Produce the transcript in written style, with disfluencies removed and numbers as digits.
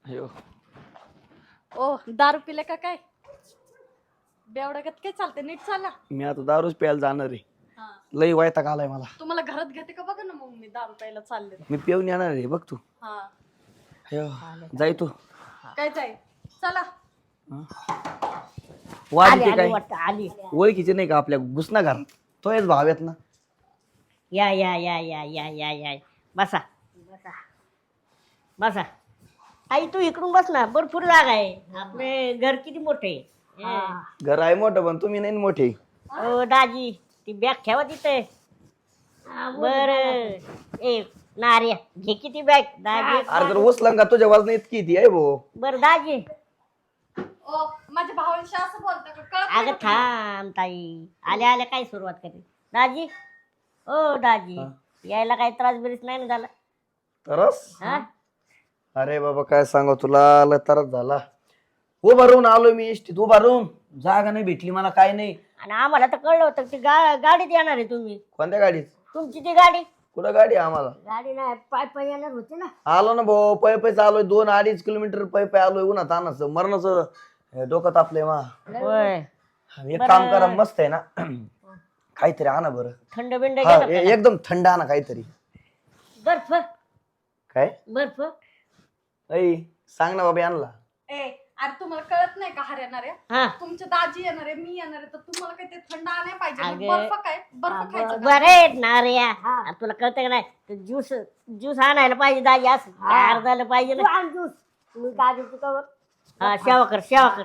अयो. ओ दारू पिले का काय बेवड्यागत काय चालते नीट चाला. मी आता दारूच प्यायला जाणार आहे. हा लई वैताग आलाय मला. तुम्हाला घरात घेते का बघा ना मग मी दारू प्यायला चालले. मी पिऊन येणार आहे बघ तू. हा अयो, जाय तू. काय जाय चला. वाजते काय आली ओळखीचे नाही का आपल्या घुसना घर तो हेच भाव आहेत ना. या या या या या या या बसा बसा बसा. आई तू इकडून बस ना, भरपूर जागा आहे. आपले घर किती मोठे आहे. घर आहे मोठं पण तुम्ही नाही मोठे. ओ दाजी ती बॅग ठेवा तिथे. बर ए नार्या घे किती बॅग दाजी. अरे जर उचलं का तुझ्या वजन इतकी ती आहे भाऊ. बर दाजी. ओ माझ्या भावांशी असं बोलता का कळत अगं थांब ताई, आल्या आल्या काय सुरुवात करेल दाजी. ओ दाजी यायला काही त्रास बिरीस नाही ना झाला. तरस हा अरे बाबा काय सांगू तुला लय तरच झाला. उभा राहून आलो मी इष्टीत उभा राहून जागा नाही भेटली मला काय नाही. आणि आम्हाला तर कळलं होतं की गाडीत येणार आहे तुम्ही. कोणत्या गाडीत तुमची ती गाडी. कुठं गाडी आहे आम्हाला. गाडी नाही पाय पाय येणार होती ना. आलो ना भाऊ पै पैसे आलोय 2-2.5 किलोमीटर पै आलोय उन्हात तानाचं मरणाचं डोकं तापलंय मा. होय एक काम करा मस्त आहे ना काहीतरी आणा बरं. थंड बिंड हा घेतात का? एकदम थंड आणा काहीतरी. बर्फ काय बर्फ. ऐ सांग ना बाबा आणला. ए अरे तुम्हाला कळत नाही का हर हा तुमचे दाजी येणार आहे मी येणार आहे तर तुम्हाला काय ते थंड आणाय पाहिजे मग अगं. बर्फ काय बर्फ खायचं का? बरे नार्या तुला कळतं का नाही. ज्यूस ज्यूस आणायला पाहिजे दाजी. असं गार झालं पाहिजे ना ज्यूस. हा सेवा कर सेवा कर.